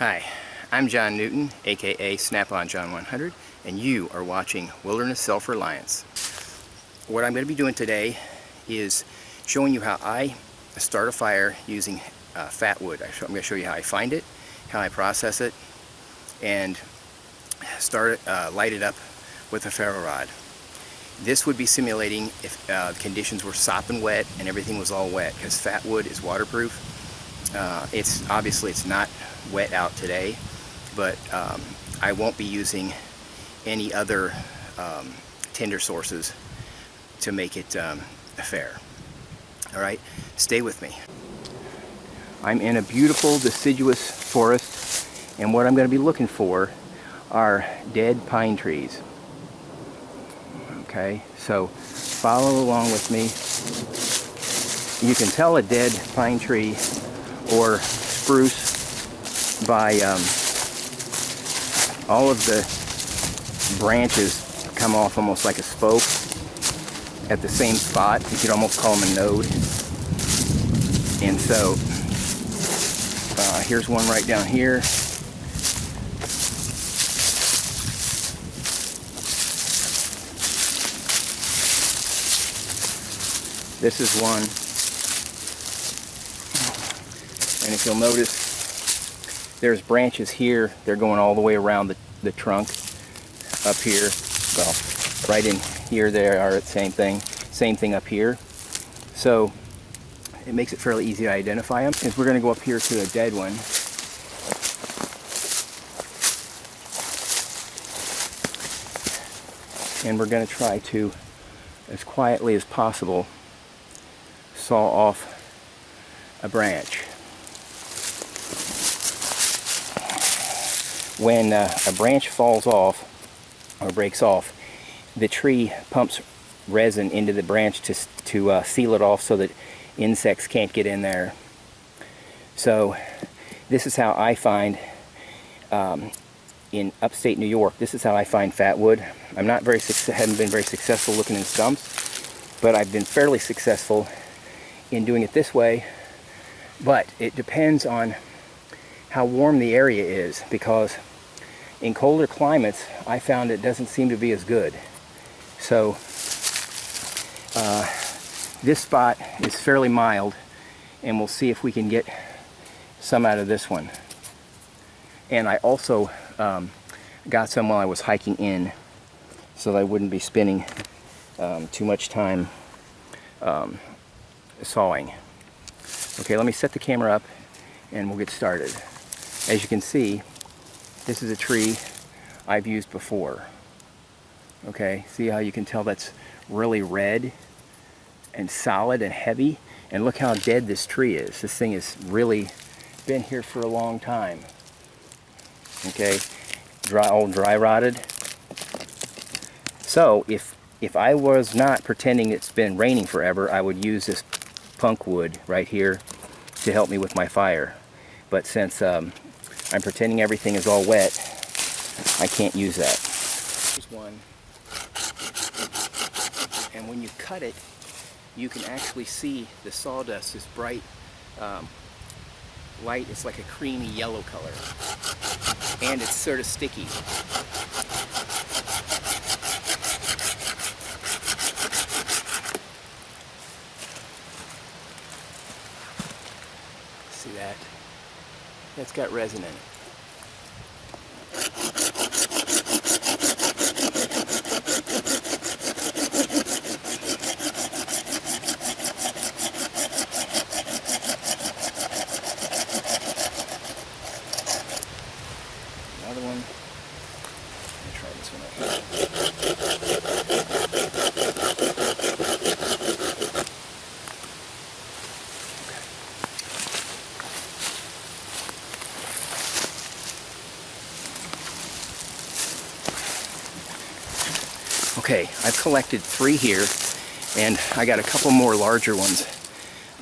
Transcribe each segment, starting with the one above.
Hi, I'm John Newton, aka Snap-on John 100, and you are watching Wilderness Self-Reliance. What I'm going to be doing today is showing you how I start a fire using fatwood. I'm going to show you how I find it, how I process it, and light it up with a ferro rod. This would be simulating if conditions were sopping wet and everything was all wet, because fatwood is waterproof. It's obviously not wet out today, but I won't be using any other tinder sources to make it fair. Alright, stay with me. I'm in a beautiful deciduous forest, and what I'm going to be looking for are dead pine trees. Okay, so follow along with me. You can tell a dead pine tree or spruce by all of the branches come off almost like a spoke at the same spot. You could almost call them a node. And so here's one right down here. This is one. And if you'll notice, there's branches here. They're going all the way around the trunk up here. Well, right in here they are, the same thing. Same thing up here. So it makes it fairly easy to identify them. Is we're going to go up here to a dead one. And we're going to try to, as quietly as possible, saw off a branch. When a branch falls off or breaks off, the tree pumps resin into the branch to seal it off so that insects can't get in there. So this is how I find, in upstate New York, this is how I find fatwood. I'm not haven't been very successful looking in stumps, but I've been fairly successful in doing it this way. But it depends on how warm the area is, because in colder climates I found it doesn't seem to be as good. So this spot is fairly mild, and we'll see if we can get some out of this one. And I also got some while I was hiking in, so that I wouldn't be spending too much time sawing. Okay, let me set the camera up and we'll get started. As you can see, this is a tree I've used before. Okay, see how you can tell that's really red and solid and heavy? And look how dead this tree is. This thing has really been here for a long time. Okay, all dry rotted. So if I was not pretending it's been raining forever, I would use this punk wood right here to help me with my fire. But since I'm pretending everything is all wet, I can't use that. Here's one. And when you cut it, you can actually see the sawdust is bright light. It's like a creamy yellow color, and it's sort of sticky. See that? That's got resin in it. Another one. Let me try this one out here. Okay, I've collected 3 here, and I got a couple more larger ones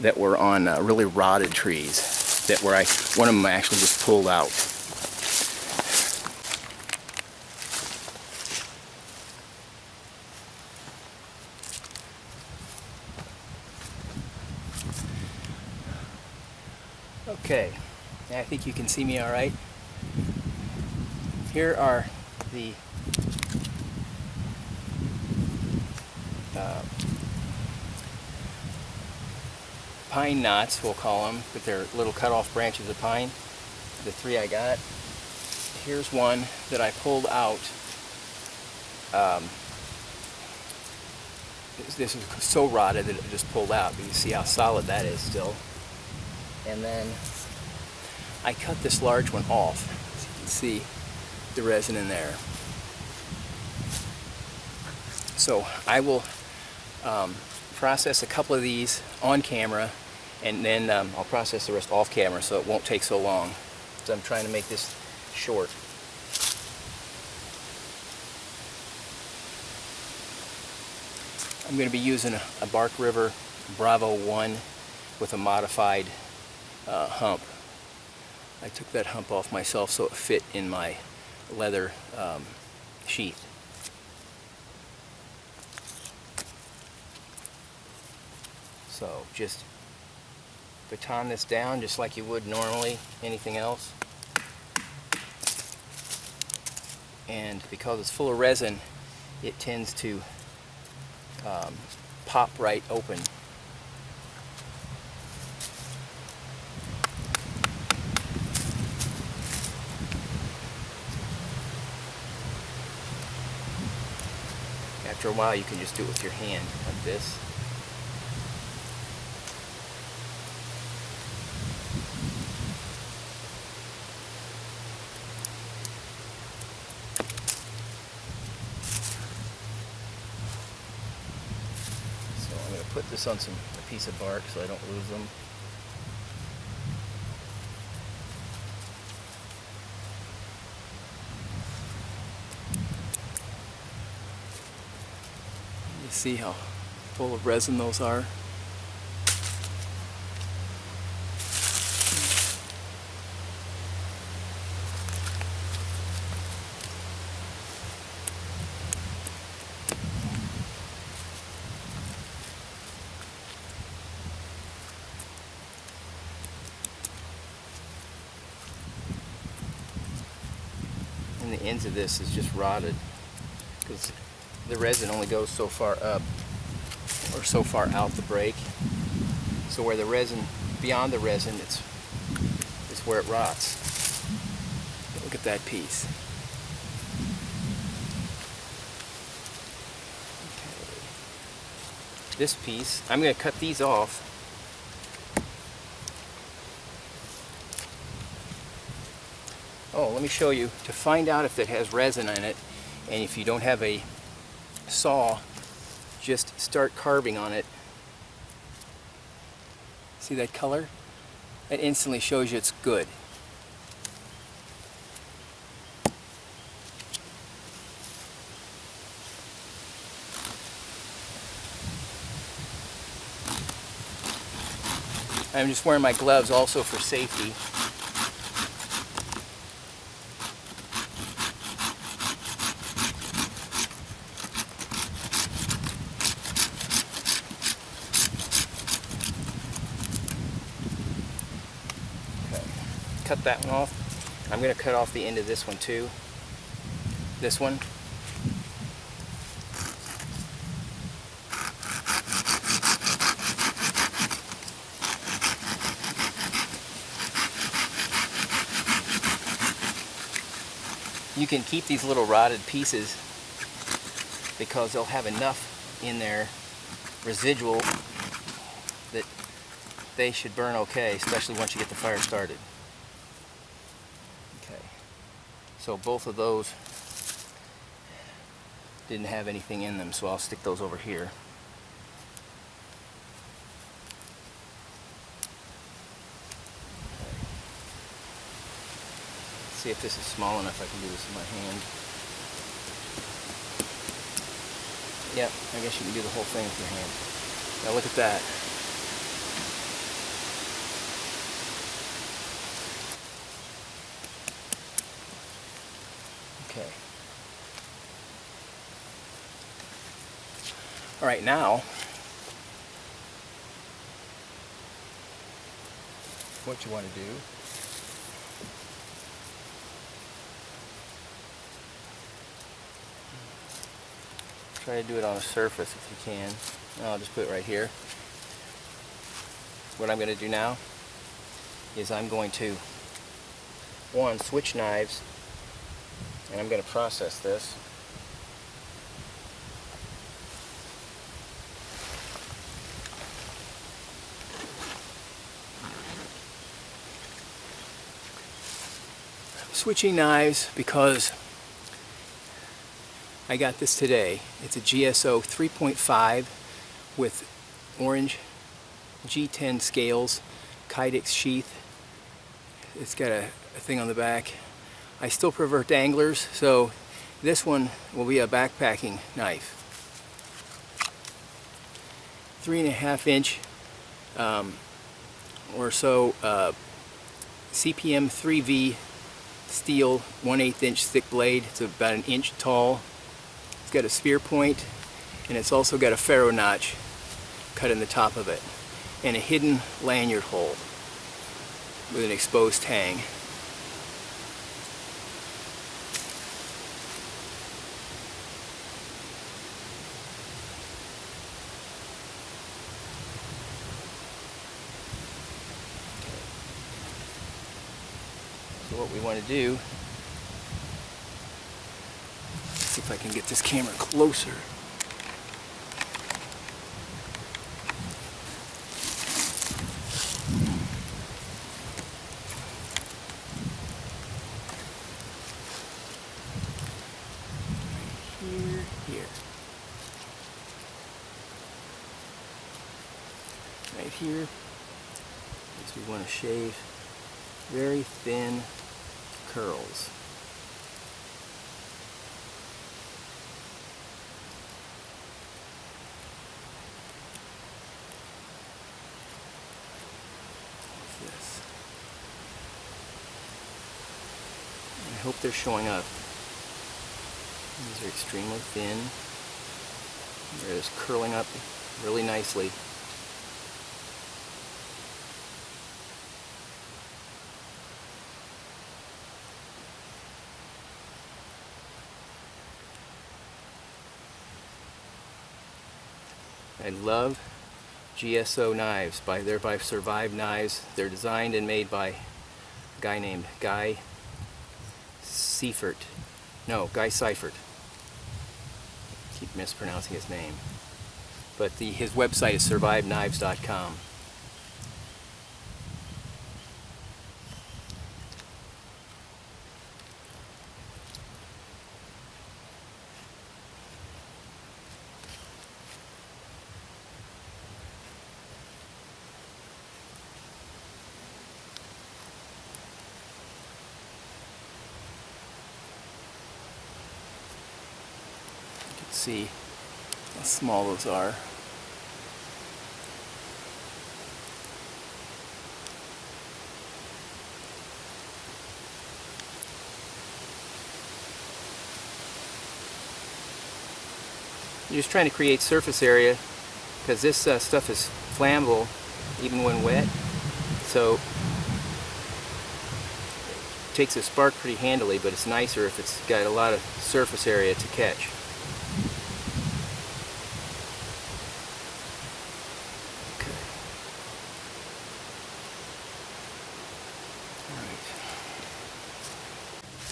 that were on really rotted trees that one of them I actually just pulled out. Okay, I think you can see me all right. Here are the pine knots, we'll call them, but they're little cut-off branches of pine. The 3 I got. Here's one that I pulled out. This is so rotted that it just pulled out, but you see how solid that is still. And then I cut this large one off, so you can see the resin in there. So I will process a couple of these on camera, and then I'll process the rest off camera so it won't take so long. So I'm trying to make this short. I'm going to be using a Bark River Bravo 1 with a modified hump. I took that hump off myself so it fit in my leather sheath. So just baton this down just like you would normally anything else. And because it's full of resin, it tends to pop right open. After a while you can just do it with your hand like this. Put this on a piece of bark so I don't lose them. You see how full of resin those are? And the ends of this is just rotted because the resin only goes so far up or so far out the break. So where the resin, beyond the resin, it's where it rots. Look at that piece. Okay. This piece, I'm going to cut these off. Oh, let me show you, to find out if it has resin in it, and if you don't have a saw, just start carving on it. See that color? That instantly shows you it's good. I'm just wearing my gloves also for safety. Cut that one off. I'm going to cut off the end of this one too. This one. You can keep these little rotted pieces because they'll have enough in there residual that they should burn okay, especially once you get the fire started. So both of those didn't have anything in them, so I'll stick those over here. Let's see if this is small enough I can do this in my hand. Yep, I guess you can do the whole thing with your hand. Now look at that. Okay. All right, now what you want to do Try to do it on a surface if you can. I'll just put it right here. What I'm going to do now is I'm going to, switch knives, and I'm going to process this. I'm switching knives because I got this today. It's a GSO 3.5 with orange G10 scales, Kydex sheath. It's got a thing on the back. I still prefer danglers, so this one will be a backpacking knife. 3.5 inch or so CPM 3V steel, 1/8 inch thick blade. It's about an inch tall. It's got a spear point, and it's also got a ferro notch cut in the top of it, and a hidden lanyard hole with an exposed tang. So what we want to do, let's see if I can get this camera closer. Here. Right here, is we want to shave very thin curls. Like this. And I hope they're showing up. These are extremely thin. They're just curling up really nicely. I love GSO knives. They're by Survive Knives. They're designed and made by a guy named Guy Seifert. No, Guy Seifert. Keep mispronouncing his name. But his website is surviveknives.com. See how small those are. You're just trying to create surface area because this stuff is flammable even when wet, so it takes a spark pretty handily, but it's nicer if it's got a lot of surface area to catch.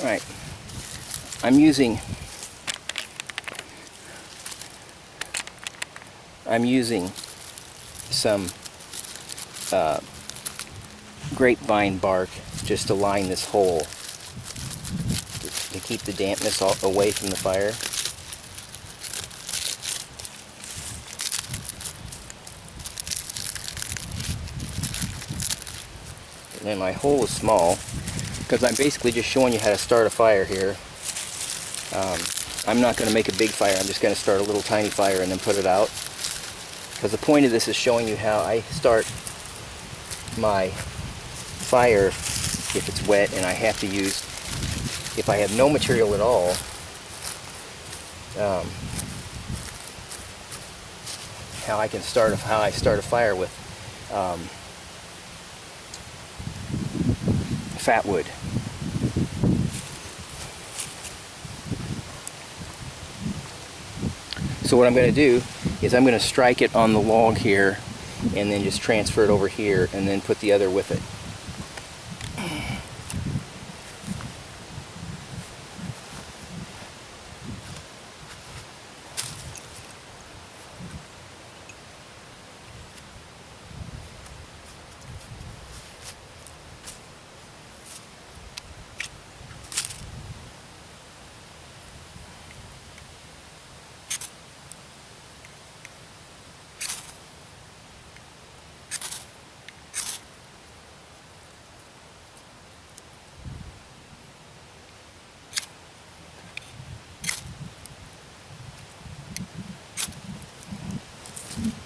Alright, I'm using some grapevine bark just to line this hole to keep the dampness away from the fire. And then my hole is small because I'm basically just showing you how to start a fire here. I'm not going to make a big fire, I'm just going to start a little tiny fire and then put it out. Because the point of this is showing you how I start my fire if it's wet and I have to use, if I have no material at all, how I start a fire with Fatwood. So what I'm going to do is I'm going to strike it on the log here and then just transfer it over here and then put the other with it.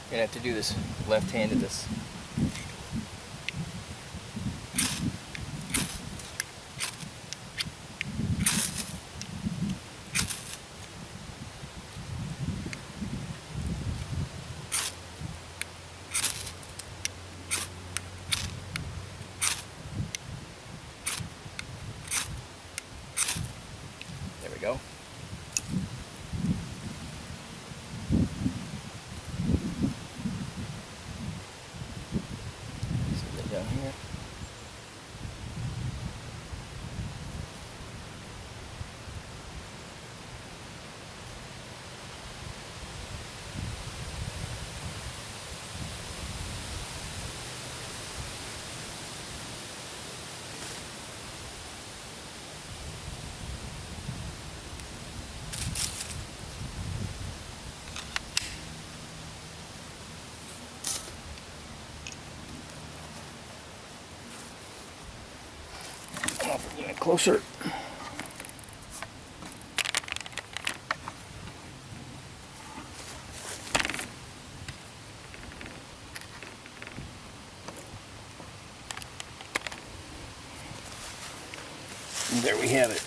Gonna have to do this left-handed. This. There we go. Set that down here. Get closer. And there we have it.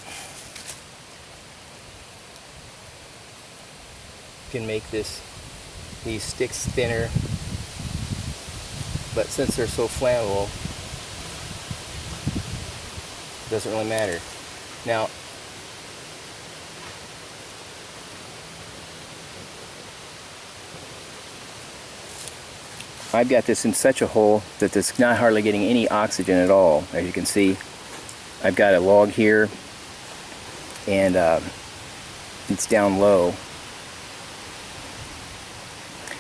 You can make these sticks thinner, but since they're so flammable, it doesn't really matter. Now, I've got this in such a hole that it's not hardly getting any oxygen at all. As you can see, I've got a log here, and it's down low.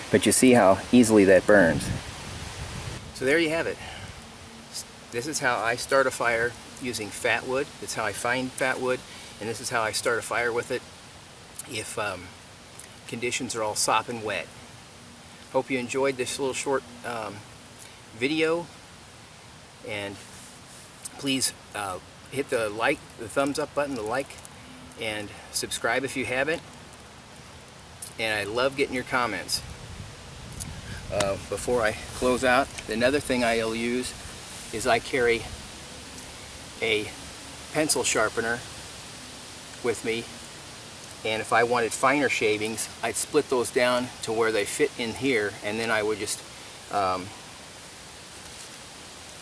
But you see how easily that burns. So there you have it. This is how I start a fire using fatwood. It's how I find fatwood, and this is how I start a fire with it if conditions are all sopping wet. Hope you enjoyed this little short video, and please hit the thumbs up button to like, and subscribe if you haven't. And I love getting your comments. Before I close out, another thing I'll use is I carry a pencil sharpener with me, and if I wanted finer shavings, I'd split those down to where they fit in here, and then I would just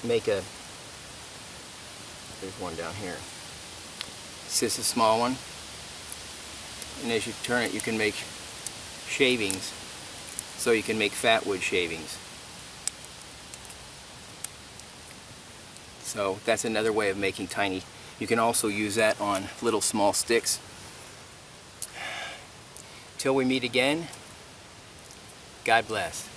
make a, there's one down here. This is a small one, and as you turn it you can make shavings, so you can make fatwood shavings. So that's another way of making tiny. You can also use that on little small sticks. Till we meet again, God bless.